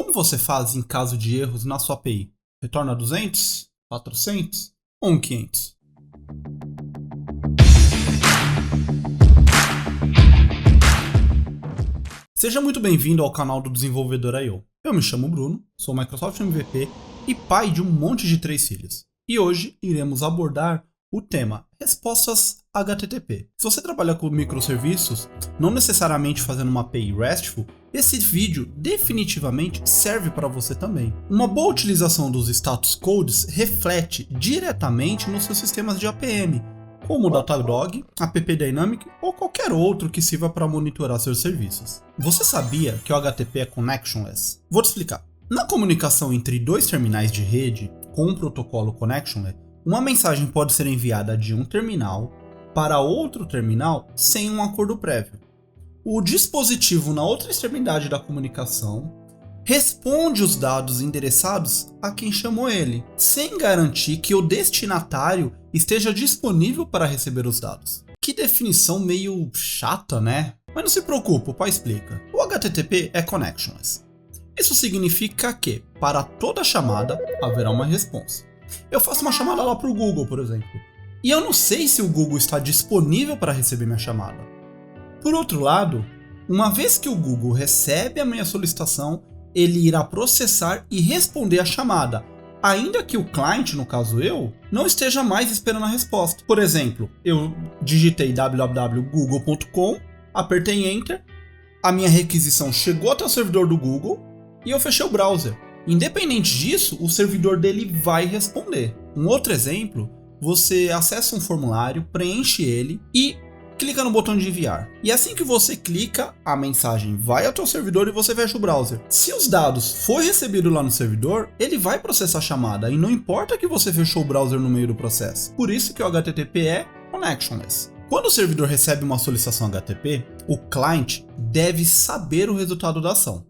Como você faz em caso de erros na sua API? Retorna 200, 400 ou 500? Seja muito bem-vindo ao canal do Desenvolvedor.io. Eu me chamo Bruno, sou Microsoft MVP e pai de um monte de 3 filhos. E hoje iremos abordar o tema respostas HTTP. Se você trabalha com microserviços, não necessariamente fazendo uma API RESTful, esse vídeo definitivamente serve para você também. Uma boa utilização dos status codes reflete diretamente nos seus sistemas de APM, como o Datadog, App Dynamic ou qualquer outro que sirva para monitorar seus serviços. Você sabia que o HTTP é connectionless? Vou te explicar. Na comunicação entre dois terminais de rede com um protocolo connectionless, uma mensagem pode ser enviada de um terminal para outro terminal sem um acordo prévio. O dispositivo na outra extremidade da comunicação responde os dados endereçados a quem chamou ele, sem garantir que o destinatário esteja disponível para receber os dados. Que definição meio chata, né? Mas não se preocupe, o pai explica. O HTTP é connectionless. Isso significa que, para toda chamada, haverá uma resposta. Eu faço uma chamada lá para o Google, por exemplo, e eu não sei se o Google está disponível para receber minha chamada. Por outro lado, uma vez que o Google recebe a minha solicitação, ele irá processar e responder a chamada, ainda que o cliente, no caso eu, não esteja mais esperando a resposta. Por exemplo, eu digitei www.google.com, apertei Enter, a minha requisição chegou até o servidor do Google e eu fechei o browser. Independente disso, o servidor dele vai responder. Um outro exemplo, você acessa um formulário, preenche ele e clica no botão de enviar. E assim que você clica, a mensagem vai ao teu servidor e você fecha o browser. Se os dados for recebido lá no servidor, ele vai processar a chamada e não importa que você fechou o browser no meio do processo. Por isso que o HTTP é connectionless. Quando o servidor recebe uma solicitação HTTP, o cliente deve saber o resultado da ação,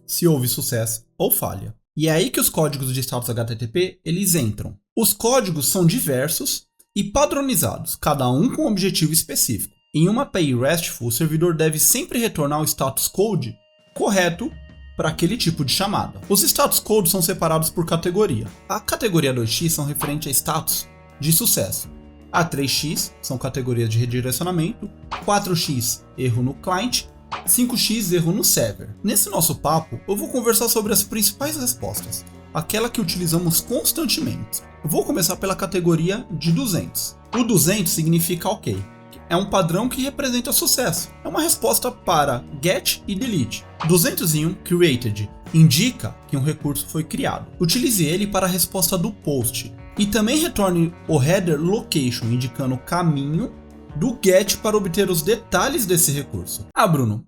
se houve sucesso ou falha. E é aí que os códigos de status HTTP eles entram. Os códigos são diversos e padronizados, cada um com um objetivo específico. Em uma API RESTful, o servidor deve sempre retornar o status code correto para aquele tipo de chamada. Os status codes são separados por categoria. A categoria 2x são referentes a status de sucesso. A 3x são categorias de redirecionamento, 4x erro no cliente, 5x erro no server. Nesse nosso papo, eu vou conversar sobre as principais respostas, aquela que utilizamos constantemente. Eu vou começar pela categoria de 200. O 200 significa OK. É um padrão que representa sucesso. É uma resposta para get e delete. 201 created indica que um recurso foi criado. Utilize ele para a resposta do post. E também retorne o header location, indicando o caminho do get para obter os detalhes desse recurso. Ah, Bruno,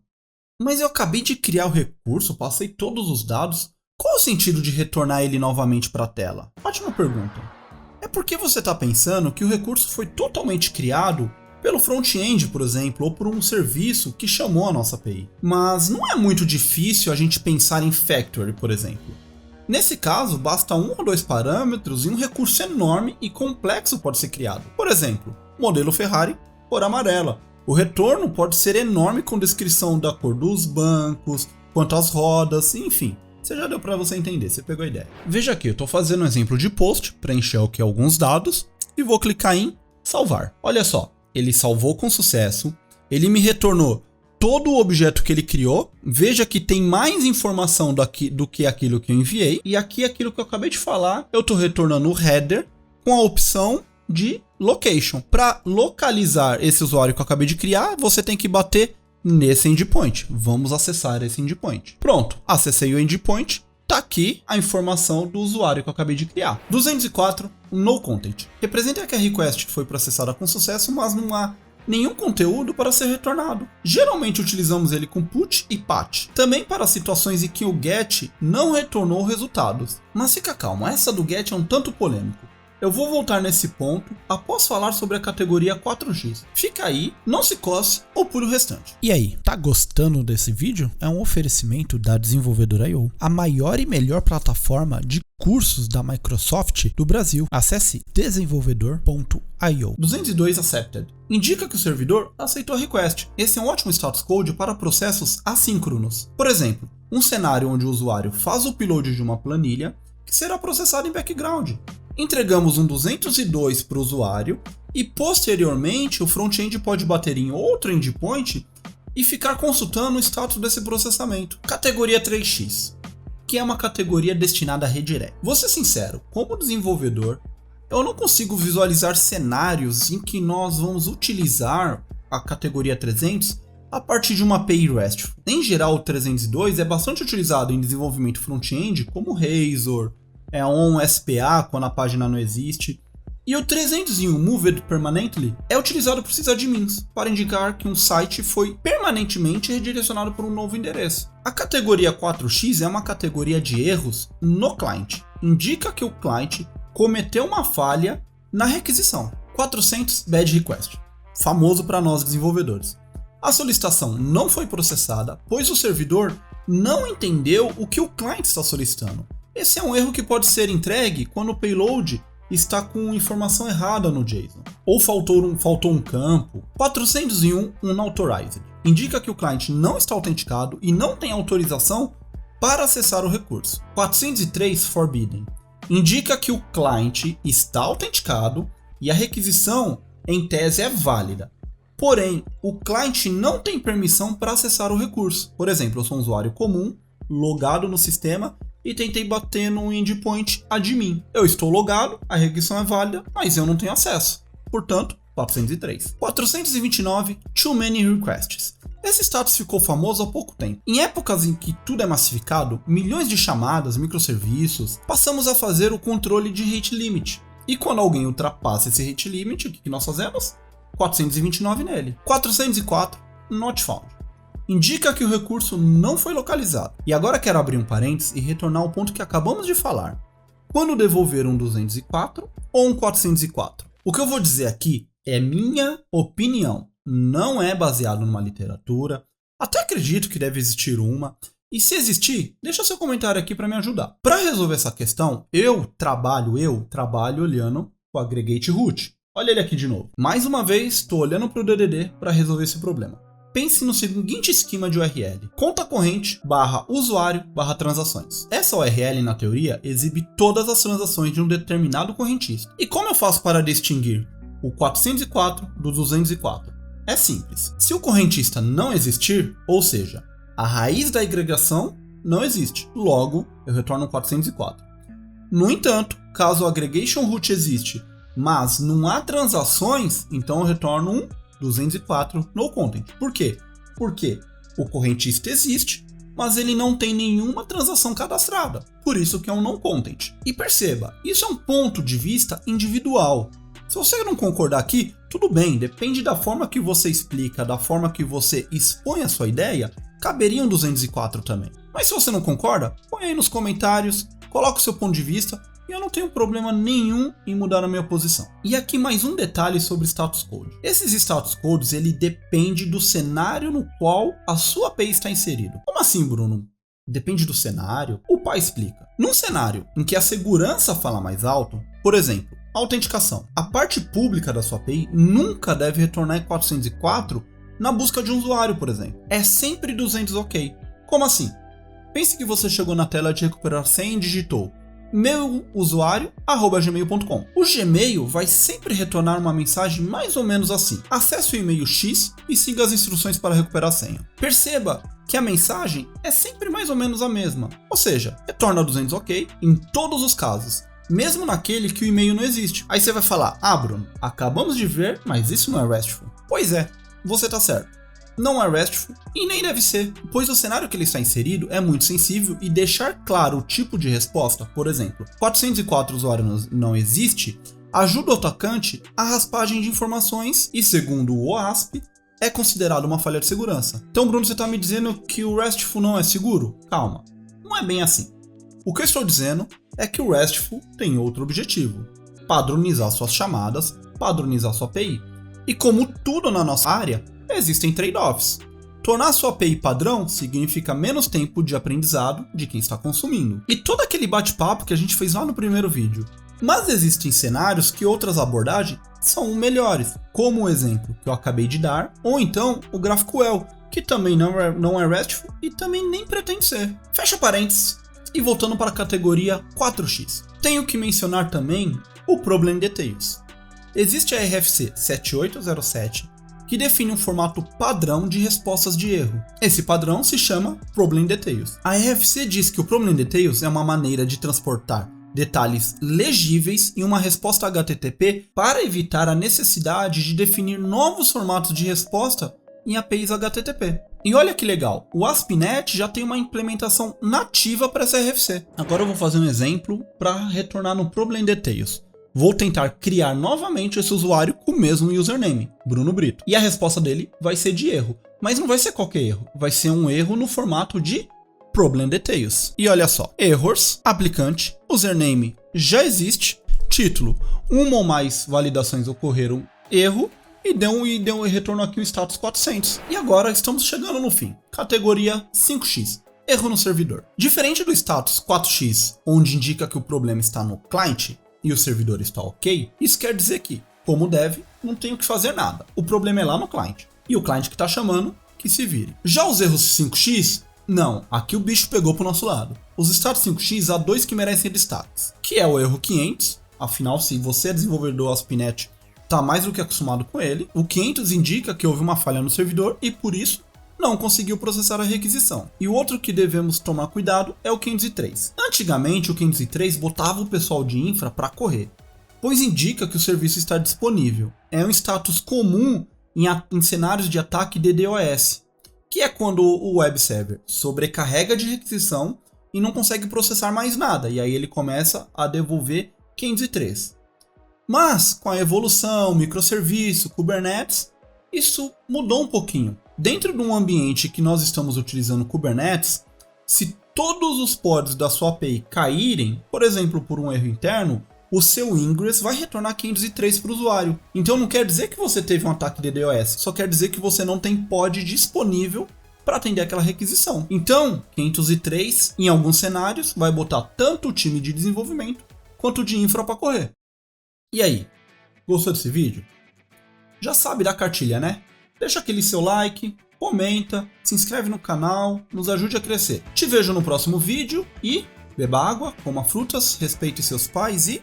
mas eu acabei de criar o recurso, passei todos os dados. Qual o sentido de retornar ele novamente para a tela? Ótima pergunta. É porque você está pensando que o recurso foi totalmente criado pelo front-end, por exemplo, ou por um serviço que chamou a nossa API. Mas não é muito difícil a gente pensar em factory, por exemplo. Nesse caso, basta 1 ou 2 parâmetros e um recurso enorme e complexo pode ser criado. Por exemplo, modelo Ferrari, cor amarela. O retorno pode ser enorme com descrição da cor dos bancos, quantas rodas, enfim. Você já deu para você entender, você pegou a ideia. Veja aqui, eu estou fazendo um exemplo de post, preencher aqui alguns dados e vou clicar em salvar. Olha só, ele salvou com sucesso, ele me retornou todo o objeto que ele criou. Veja que tem mais informação do que aquilo que eu enviei. E aqui aquilo que eu acabei de falar, eu estou retornando o header com a opção de location. Para localizar esse usuário que eu acabei de criar, você tem que bater nesse endpoint. Vamos acessar esse endpoint. Pronto, acessei o endpoint. Tá aqui a informação do usuário que eu acabei de criar. 204, no content. Representa que a request foi processada com sucesso, mas não há nenhum conteúdo para ser retornado. Geralmente utilizamos ele com put e pat. Também para situações em que o get não retornou resultados. Mas fica calmo, essa do get é um tanto polêmico. Eu vou voltar nesse ponto após falar sobre a categoria 4x. Fica aí, não se coce ou pule o restante. E aí, tá gostando desse vídeo? É um oferecimento da Desenvolvedor.io, a maior e melhor plataforma de cursos da Microsoft do Brasil. Acesse desenvolvedor.io. 202 accepted. Indica que o servidor aceitou a request. Esse é um ótimo status code para processos assíncronos. Por exemplo, um cenário onde o usuário faz o upload de uma planilha que será processada em background. Entregamos um 202 para o usuário e posteriormente o front-end pode bater em outro endpoint e ficar consultando o status desse processamento. Categoria 3x, que é uma categoria destinada a redirect. Vou ser sincero, como desenvolvedor, eu não consigo visualizar cenários em que nós vamos utilizar a categoria 300 a partir de uma API RESTful. Em geral, o 302 é bastante utilizado em desenvolvimento front-end, como Razor, OnSPA quando a página não existe. E o 301 Moved Permanently é utilizado por sysadmins para indicar que um site foi permanentemente redirecionado para um novo endereço. A categoria 4x é uma categoria de erros no client. Indica que o client cometeu uma falha na requisição. 400 Bad Request, famoso para nós desenvolvedores. A solicitação não foi processada, pois o servidor não entendeu o que o cliente está solicitando. Esse é um erro que pode ser entregue quando o payload está com informação errada no JSON, ou faltou um campo. 401 Unauthorized indica que o cliente não está autenticado e não tem autorização para acessar o recurso. 403 Forbidden indica que o cliente está autenticado e a requisição em tese é válida. Porém, o cliente não tem permissão para acessar o recurso. Por exemplo, eu sou um usuário comum, logado no sistema e tentei bater no endpoint admin. Eu estou logado, a requisição é válida, mas eu não tenho acesso. Portanto, 403. 429 Too Many Requests. Esse status ficou famoso há pouco tempo. Em épocas em que tudo é massificado, milhões de chamadas, microserviços, passamos a fazer o controle de rate limit. E quando alguém ultrapassa esse rate limit, o que nós fazemos? 429 nele. 404 Not Found. Indica que o recurso não foi localizado. E agora quero abrir um parênteses e retornar ao ponto que acabamos de falar. Quando devolver um 204 ou um 404? O que eu vou dizer aqui é minha opinião. Não é baseado numa literatura. Até acredito que deve existir uma. E se existir, deixa seu comentário aqui para me ajudar. Para resolver essa questão, eu trabalho olhando o aggregate root. Olha ele aqui de novo. Mais uma vez, estou olhando para o DDD para resolver esse problema. Pense no seguinte esquema de URL. Conta corrente /usuário /transações. Essa URL, na teoria, exibe todas as transações de um determinado correntista. E como eu faço para distinguir o 404 do 204? É simples. Se o correntista não existir, ou seja, a raiz da agregação não existe. Logo, eu retorno o 404. No entanto, caso o aggregation root existe, mas não há transações, então eu retorno um 204 no content. Por quê? Porque o correntista existe, mas ele não tem nenhuma transação cadastrada. Por isso que é um no content. E perceba, isso é um ponto de vista individual. Se você não concordar aqui, tudo bem, depende da forma que você explica, da forma que você expõe a sua ideia, caberia um 204 também. Mas se você não concorda, põe aí nos comentários, coloca o seu ponto de vista, e eu não tenho problema nenhum em mudar a minha posição. E aqui mais um detalhe sobre status code. Esses status codes, ele depende do cenário no qual a sua API está inserido. Como assim, Bruno? Depende do cenário? O pai explica. Num cenário em que a segurança fala mais alto, por exemplo, autenticação. A parte pública da sua API nunca deve retornar em 404 na busca de um usuário, por exemplo. É sempre 200 ok. Como assim? Pense que você chegou na tela de recuperar senha e digitou meu usuário @gmail.com. O Gmail vai sempre retornar uma mensagem mais ou menos assim: acesse o e-mail X e siga as instruções para recuperar a senha. Perceba que a mensagem é sempre mais ou menos a mesma, ou seja, retorna 200 ok em todos os casos, mesmo naquele que o e-mail não existe. Aí você vai falar: ah, Bruno, acabamos de ver, mas isso não é RESTful. Pois é, você tá certo. Não é RESTful e nem deve ser, pois o cenário que ele está inserido é muito sensível e deixar claro o tipo de resposta, por exemplo, 404 usuário não existe, ajuda o atacante a raspagem de informações e, segundo o OASP, é considerado uma falha de segurança. Então, Bruno, você está me dizendo que o RESTful não é seguro? Calma, não é bem assim. O que eu estou dizendo é que o RESTful tem outro objetivo: padronizar suas chamadas, padronizar sua API. E como tudo na nossa área, existem trade-offs. Tornar sua API padrão significa menos tempo de aprendizado de quem está consumindo. E todo aquele bate-papo que a gente fez lá no primeiro vídeo. Mas existem cenários que outras abordagens são melhores, como o exemplo que eu acabei de dar, ou então o GraphQL, que também não é RESTful e também nem pretende ser. Fecha parênteses. E voltando para a categoria 4x. Tenho que mencionar também o Problem Details. Existe a RFC 7807, que define um formato padrão de respostas de erro. Esse padrão se chama Problem Details. A RFC diz que o Problem Details é uma maneira de transportar detalhes legíveis em uma resposta HTTP para evitar a necessidade de definir novos formatos de resposta em APIs HTTP. E olha que legal, o ASP.NET já tem uma implementação nativa para essa RFC. Agora eu vou fazer um exemplo para retornar no Problem Details. Vou tentar criar novamente esse usuário com o mesmo username, Bruno Brito. E a resposta dele vai ser de erro. Mas não vai ser qualquer erro, vai ser um erro no formato de Problem Details. E olha só, errors, aplicante, username já existe, título, uma ou mais validações ocorreram, erro, e deu um retorno aqui o status 400. E agora estamos chegando no fim. Categoria 5x. Erro no servidor. Diferente do status 4x, onde indica que o problema está no cliente e o servidor está ok, isso quer dizer que, como dev, não tenho que fazer nada. O problema é lá no cliente. E o cliente que está chamando, que se vire. Já os erros 5x, não. Aqui o bicho pegou pro nosso lado. Os status 5x há dois que merecem destaques. Que é o erro 500. Afinal, se você é desenvolvedor ASP.NET, está mais do que acostumado com ele. O 500 indica que houve uma falha no servidor e por isso não conseguiu processar a requisição. E o outro que devemos tomar cuidado é o 503. Antigamente o 503 botava o pessoal de infra para correr, pois indica que o serviço está disponível. É um status comum em cenários de ataque DDoS, que é quando o web server sobrecarrega de requisição e não consegue processar mais nada, e aí ele começa a devolver 503. Mas, com a evolução, microserviço, Kubernetes, isso mudou um pouquinho. Dentro de um ambiente que nós estamos utilizando Kubernetes, se todos os pods da sua API caírem, por exemplo, por um erro interno, o seu ingress vai retornar 503 para o usuário. Então não quer dizer que você teve um ataque DDoS, só quer dizer que você não tem pod disponível para atender aquela requisição. Então, 503, em alguns cenários, vai botar tanto o time de desenvolvimento quanto o de infra para correr. E aí, gostou desse vídeo? Já sabe da cartilha, né? Deixa aquele seu like, comenta, se inscreve no canal, nos ajude a crescer. Te vejo no próximo vídeo e beba água, coma frutas, respeite seus pais e